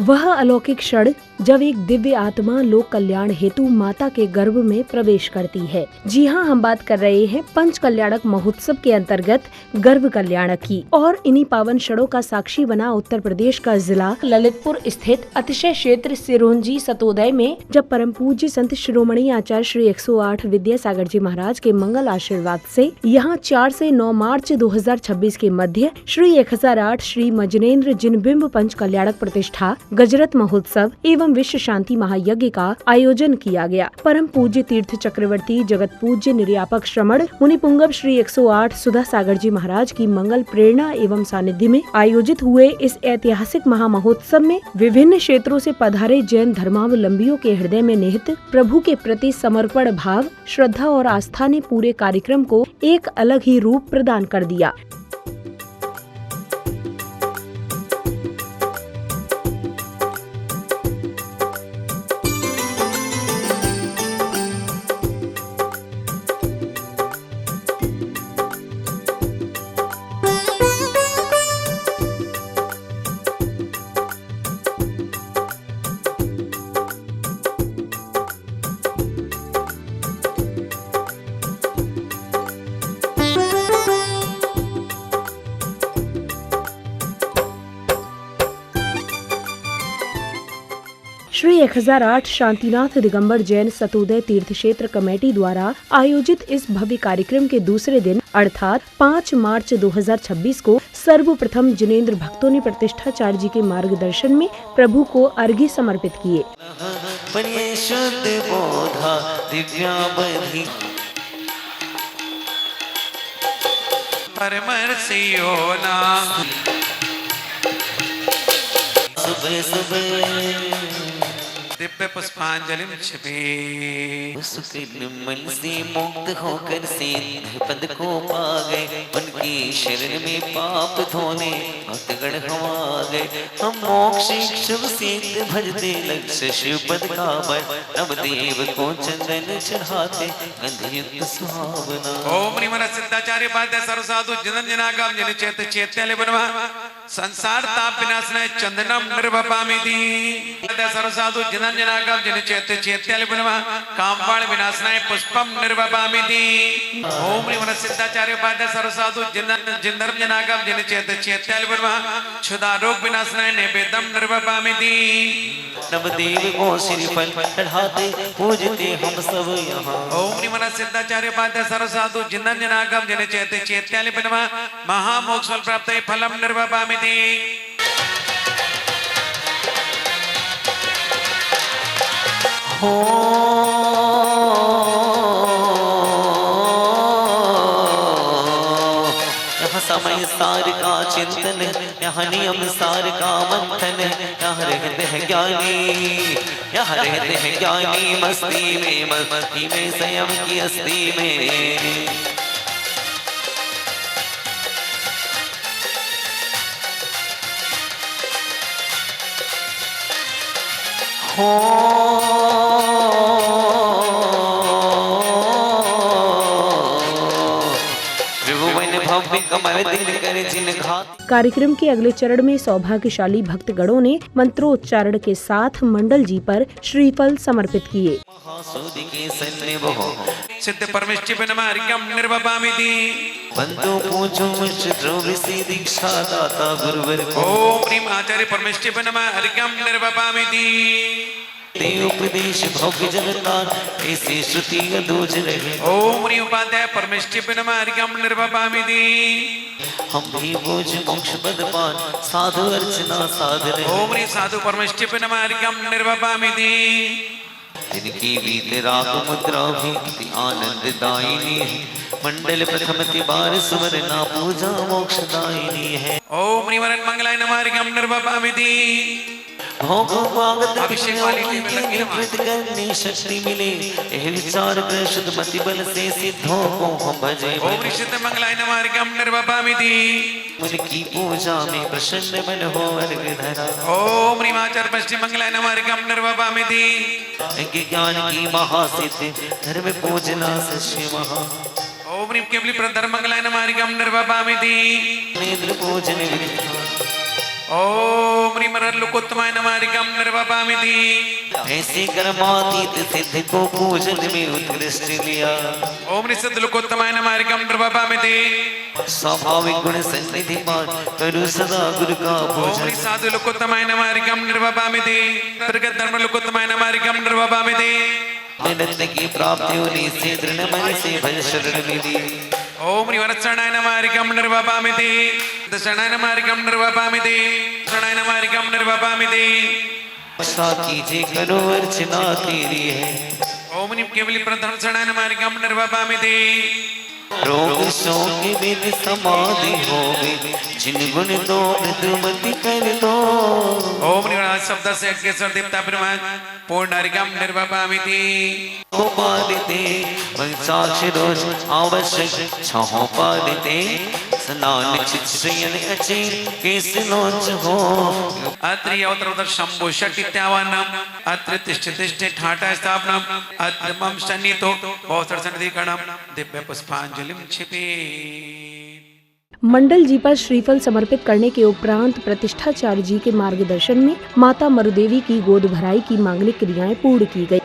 वह अलौकिक क्षण जब एक दिव्य आत्मा लोक कल्याण हेतु माता के गर्भ में प्रवेश करती है। जी हाँ, हम बात कर रहे हैं पंच कल्याणक महोत्सव के अंतर्गत गर्भ कल्याणक की। और इन्हीं पावन क्षणों का साक्षी बना उत्तर प्रदेश का जिला ललितपुर स्थित अतिशय क्षेत्र सिरोंजी सतोदय में, जब परम पूज्य संत शिरोमणि आचार्य श्री 108 विद्यासागर जी महाराज के मंगल आशीर्वाद से यहाँ 4 से 9 मार्च 2026 के मध्य श्री 1008 श्री मजनेन्द्र जिनबिंब पंच कल्याणक प्रतिष्ठा गजरत महोत्सव एवं विश्व शांति महायज्ञ का आयोजन किया गया। परम पूज्य तीर्थ चक्रवर्ती जगत पूज्य निर्यापक श्रमण मुनि पुंगव श्री 108 सुधा सागर जी महाराज की मंगल प्रेरणा एवं सानिध्य में आयोजित हुए इस ऐतिहासिक महामहोत्सव में विभिन्न क्षेत्रों से पधारे जैन धर्मावलंबियों के हृदय में निहित प्रभु के प्रति समर्पण भाव, श्रद्धा और आस्था ने पूरे कार्यक्रम को एक अलग ही रूप प्रदान कर दिया। श्री 1008 शांतिनाथ दिगंबर जैन सतोदय तीर्थ क्षेत्र कमेटी द्वारा आयोजित इस भव्य कार्यक्रम के दूसरे दिन अर्थात 5 मार्च 2026 को सर्वप्रथम जिनेंद्र भक्तों ने प्रतिष्ठाचार्य जी के मार्गदर्शन में प्रभु को अर्घ्य समर्पित किए। दिव्य पुष्पांजलि छिपे उसके निर्मल से मुक्त होकर सिद्ध पद को पा गए, उनकी शरण में पाप धोने भक्तगण हम आ गए। हम मोक्ष शुभ सिद्ध भजते लक्ष्य शिव पद का बल, नवदेव को चंदन चढ़ाते गंधयुक्त सुहावना। ओम निमन सिद्धाचार्य पाद्य सर्वसाधु जनन जनागम जन चेत चैत्यालय बनवा संसार ताप विनाशनाय चंदनम निर्वपामिति। सर्वसाधु जनन जनागम जन चैत्य चैत्यालय बनवा कामवाण विनाशनाय पुष्पम निर्वपामिति। ओम निमन सिद्धाचार्य पाद्य सर्वसाधु जनन जनागम जन चैत्य चैत्यालय बनवा क्षुधा रोग विनाशनाय नैवेद्यम निर्वपामिति। नवदेव को श्रीफल चढ़ाते पूजते हम सब यहाँ। ओम निमन सिद्धाचार्य पाद्य सर्वसाधु जनन जनागम जन चैत्य चैत्यालय बनवा महामोक्ष फल प्राप्त फलम निर्वपामिति। हो यहाँ समय सार का चिंतन, यहाँ नियम सार का मंथन, यहाँ रहते हैं ज्ञानी, यहाँ रहते हैं ज्ञानी मस्ती में, मस्ती में संयम की हस्ती में। कार्यक्रम के अगले चरण में सौभाग्यशाली भक्तगणों ने मंत्रोच्चारण के साथ मंडल जी पर श्रीफल समर्पित किए। सिद्ध परमेष्टि नमः निर्वपामिति। बंदो पूजो ऋषि दीक्षा दाता गुरुवर। ओम ह्रीं आचार्य परमेष्टि नमः निर्वपामिति। देव उपदेश भव्य जगतार ऐसे श्रुति दूज रहे। ओम ह्रीं उपाध्याय परमेष्टि नमः निर्वपामिति। हम भी बोझ मोक्ष पद पान साधु अर्चना साध रहे। ओम ह्रीं साधु परमेष्टि नमः निर्वपामिति। जिनकी वीत राग मुद्रा भी आनंद दायिनी है, मंडल प्रथम बार सुमरना पूजा मोक्षदायिनी है। ओम ह्रीं मंगलाय नमः निर्वपामिति। अभिषेक वाली करने शक्ति मिले, यह विचार कर शुद्ध मति बल से सिद्धों को हम भजे। ओम ऋषित मंगलाय नमः निर्वपामिति। मन की पूजा में प्रसन्न मन हो अर्घ धरा। ओम ह्रीमाचार्य परमेष्टि मंगलाय नमः निर्वपामिति। ज्ञान की महासिद्धि धर्म पूजना सस्य महा। ओम ह्रीं केवली धर्म मंगलाय नमः निर्वपामिति। नेत्र पूजन ओम ह्रीमर लोकोत्तमाय नमः हरिकम निर्वपामिति। ऐसे कर्मातीत सिद्ध को पूजन में उत्कृष्ट लिया। ओम निषिद्ध लोकोत्तमाय नमः हरिकम निर्वपामिति। स्वाभाविक गुण सन्निधि मान करो सदा गुरु का ओम पूजन। साधु लोकोत्तमाय नमः हरिकम निर्वपामिति। प्रगत धर्म लोकोत्तमाय नमः हरिकम निर्वपामिति। निरंतर की प्राप्ति होने से दृढ़ मन से भज शरण मिली। ओम निवरचरणाय नमः हरिकम निर्वपामिति। दशरणाय नमः हरिकम निर्वपामिति। शरणाय नमः हरिकम निर्वपामिति। आशा कीजिए करो अर्चना तेरी है। ओम निम केवली प्रधर्म शरणाय नमः हरिकम निर्वपामिति। रोग शोक बिन समाधि होवे जिन गुण दौलत मति कर दो। ओम निवराज शब्द से अज्ञेश्वर देवता ब्रह्मा पूर्ण हरिकम निर्वपामिति। हो पालते पंचाक्ष रोज आवश्यक छहो पालते स्नान चित्सयन अचे केस लोच हो। अत्रि अवतरवत शंभु षट् इत्यावान्नम अत्रि तिष्ठ तिष्ठ ठाटा स्थापनम अत्रि मम सन्नितो बहुसर सन्निधिकरणम दिव्य पुष्पांजलिम क्षिपे। मंडल जी पर श्रीफल समर्पित करने के उपरांत प्रतिष्ठाचार्य जी के मार्गदर्शन में माता मरुदेवी की गोद भराई की मांगलिक क्रियाएं पूर्ण की गयी।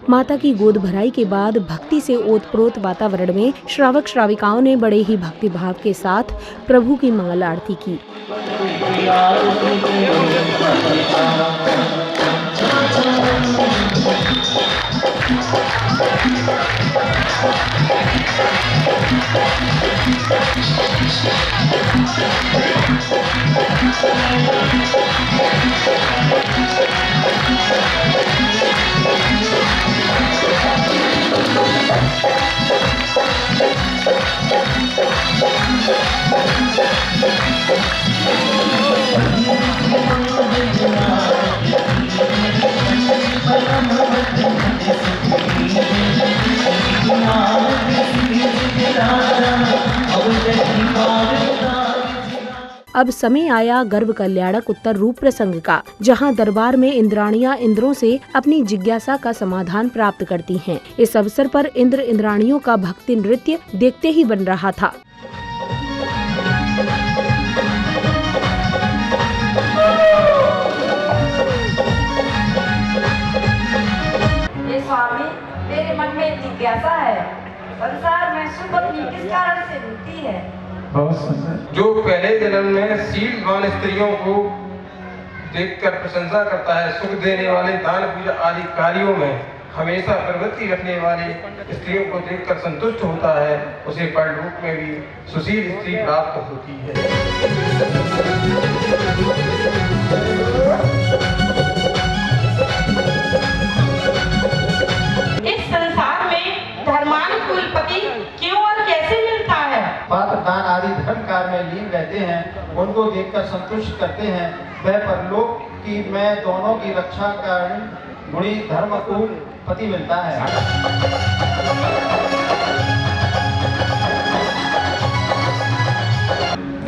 माता की गोद भराई के बाद भक्ति से ओतप्रोत वातावरण में श्रावक श्राविकाओं ने बड़े ही भक्ति भाव के साथ प्रभु की मंगल आरती की। अब समय आया गर्भ कल्याणक उत्तर रूप प्रसंग का, जहां दरबार में इंद्राणियां इंद्रों से अपनी जिज्ञासा का समाधान प्राप्त करती हैं। इस अवसर पर इंद्र इंद्राणियों का भक्ति नृत्य देखते ही बन रहा था। ये स्वामी, मेरे मन में जिज्ञासा है, संसार में सुख अपनी किस कारण से मिलती है? जो पहले जन्म में शीलवान स्त्रियों को देखकर प्रशंसा करता है, सुख देने वाले दान पूजा आदि कार्यों में हमेशा प्रवृत्ति रखने वाली स्त्रियों को देखकर संतुष्ट होता है, उसे परलोक में भी सुशील स्त्री प्राप्त होती है। इस संसार में धर्मानुकूल पति क्यों और कैसे मिलता है? पात्र दान आदि धर्म कार्य में लीन रहते हैं, उनको देखकर संतुष्ट करते हैं, वह परलोक कि मैं दोनों की रक्षा कर गुणी धर्मकुल पति मिलता है।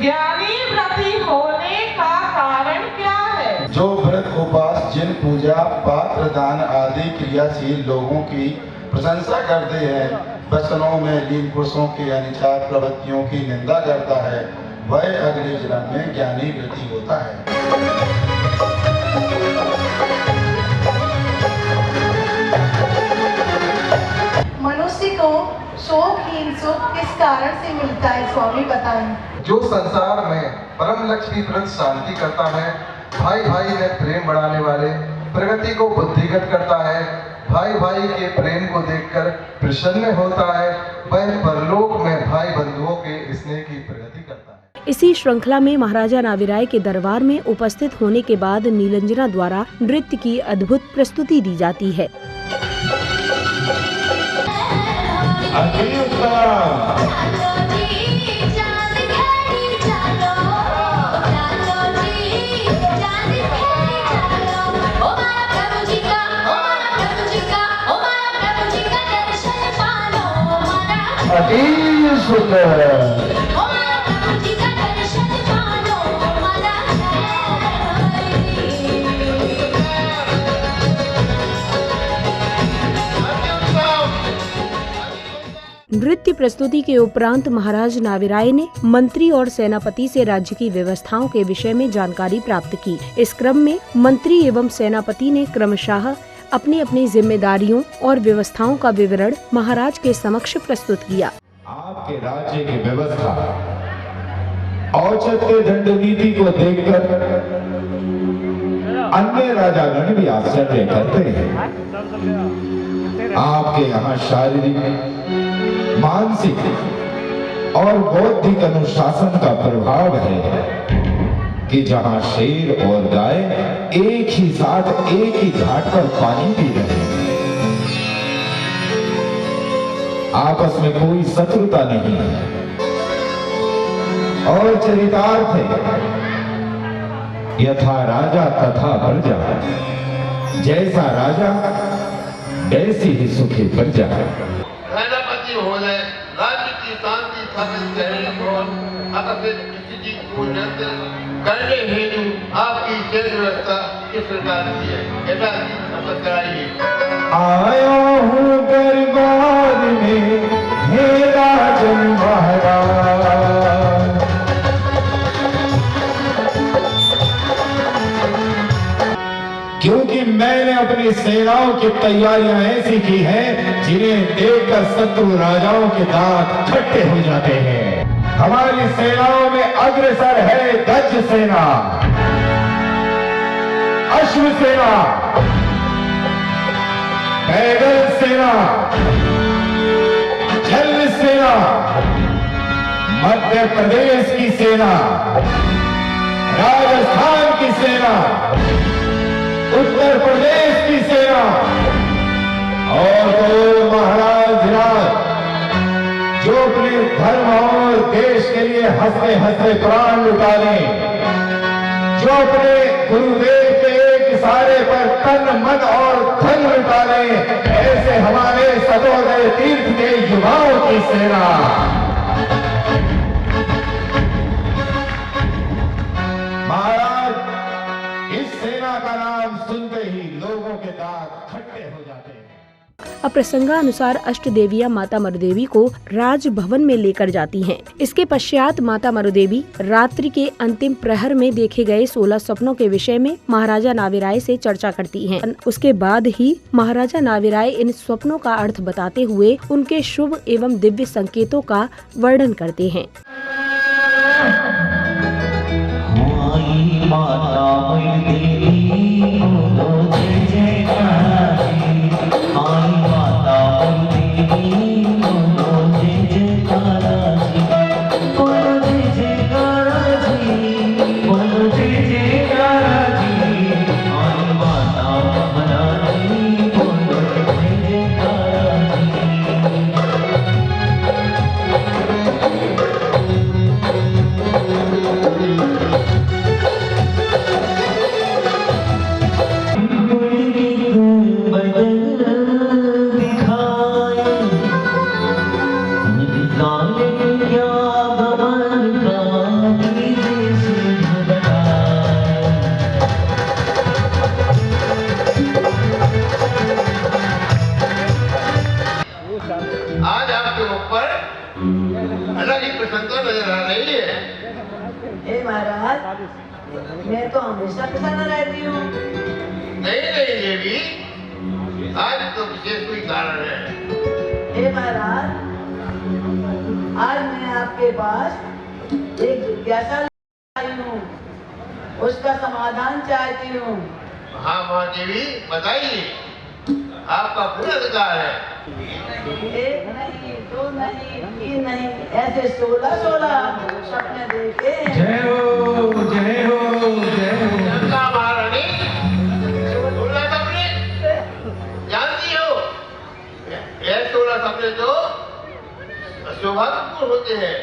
ज्ञानी व्रती होने का कारण क्या है? जो व्रत उपास जिन पूजा पात्र दान आदि क्रियाशील लोगों की प्रशंसा करते हैं, वचनों में लीन पुरुषों की अनिचार प्रवृत्तियों की निंदा करता है, वह अगले जन्म में ज्ञानी व्रती होता है। मनुष्य को शोकहीन सुख किस कारण से मिलता है, स्वामी बताएं। जो संसार में परम लक्ष्य की प्रति शांति करता है, भाई भाई में प्रेम बढ़ाने वाले, प्रगति को बुद्धिगत करता है, भाई भाई के प्रेम को देखकर प्रसन्न होता है, वह परलोक में भाई बंधुओं के स्नेह की प्रगति करता है। इसी श्रृंखला में महाराजा नाविराय के दरबार में उपस्थित होने के बाद नीलंजना द्वारा नृत्य की अद्भुत प्रस्तुति दी जाती है। नृत्य प्रस्तुति के उपरांत महाराज नाविराय ने मंत्री और सेनापति से राज्य की व्यवस्थाओं के विषय में जानकारी प्राप्त की। इस क्रम में मंत्री एवं सेनापति ने क्रमशः अपनी अपनी जिम्मेदारियों और व्यवस्थाओं का विवरण महाराज के समक्ष प्रस्तुत किया। आपके राज्य की व्यवस्था औचित्य दंड नीति को देखकर अन्य राजागण भी आश्चर्य करते हैं। आपके यहाँ शारीरिक, मानसिक और बौद्धिक अनुशासन का प्रभाव है कि जहां शेर और गाय एक ही साथ एक ही घाट पर पानी पी रहे हैं, आपस में कोई शत्रुता नहीं है और चरितार्थ है यथा राजा तथा प्रजा, जैसा राजा वैसी ही सुखी प्रजा। सेनापति होने राज्य की शांति स्थापित करने और आकर्षित स्थिति को नियंत्रित करने हेतु आपकी जेल व्यवस्था किस प्रकार की है, ऐसा समझ कराइए। आया हूँ दरबार में हे राजन महाराज, क्योंकि मैंने अपनी सेनाओं की तैयारियां ऐसी की हैं जिन्हें देखकर शत्रु राजाओं के दांत खट्टे हो जाते हैं। हमारी सेनाओं में अग्रसर है गज सेना, अश्व सेना, पैदल सेना, जल सेना, मध्य प्रदेश की सेना, राजस्थान की सेना, उत्तर प्रदेश की सेना और तो महाराज राज जो अपने धर्म और देश के लिए हंसते हंसते प्राण लुटा लें, जो अपने गुरुदेव के एक इशारे पर तन मन और धन लुटा लें, ऐसे हमारे सतोदय तीर्थ के युवाओं की सेना। महाराज, इस सेना का नाम सुनते ही लोगों के दांत खट्टे हो जाते हैं। अब प्रसंगानुसार अष्ट देवियां माता मरुदेवी को राजभवन में लेकर जाती हैं। इसके पश्चात माता मरुदेवी रात्रि के अंतिम प्रहर में देखे गए 16 स्वप्नों के विषय में महाराजा नाविराय से चर्चा करती हैं। उसके बाद ही महाराजा नाविराय इन स्वप्नों का अर्थ बताते हुए उनके शुभ एवं दिव्य संकेतों का वर्णन करते हैं। मैं तो हमेशा प्रसन्न रहती हूँ। नहीं नहीं देवी, आज तो विशेष कोई कारण है। हे महाराज, आज मैं आपके पास एक जिज्ञासा लाई हूँ, उसका समाधान चाहती हूँ। हाँ महादेवी, बताइए, आपका पूरा अधिकार है। एक नहीं, दो नहीं, तीन नहीं, ऐसे 16 सपने देखे हैं। जय हो, जय हो, जय हो। गंगा महारानी, 16 सपने जानती हो? ये 16 सपने तो सौभाग्यपूर्ण होते हैं।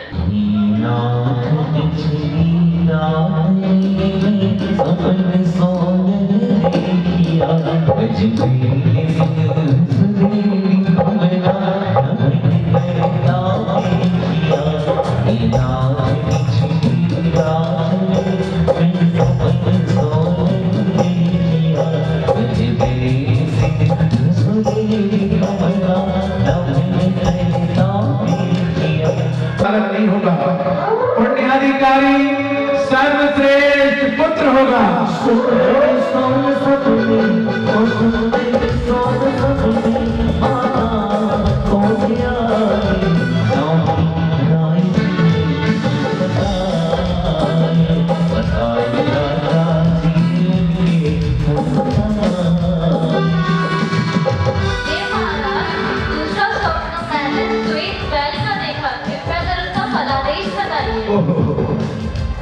नहीं होगा, पुण्याधिकारी सर्वश्रेष्ठ पुत्र होगा।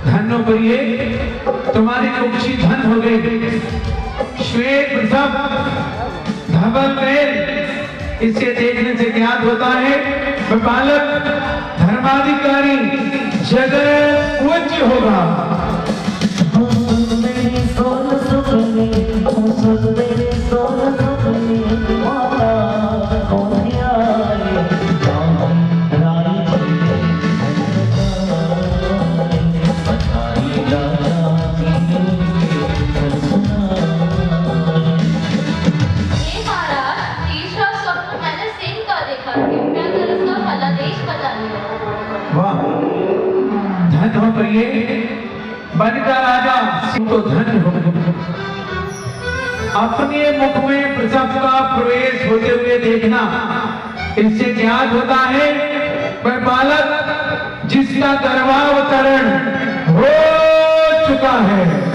धन्य प्रिय, तुम्हारी कुक्षी धन हो गई। श्वेत वृषभ धवल बैल, इसे देखने से ज्ञात होता है वह बालक धर्माधिकारी जगत पूज्य होगा। धन हो प्रिय, बन का राजा तो धन हो। अपने मुख में वृषभ का प्रवेश होते हुए देखना, इससे ज्ञात होता है वह बालक जिसका गर्भावतरण हो चुका है।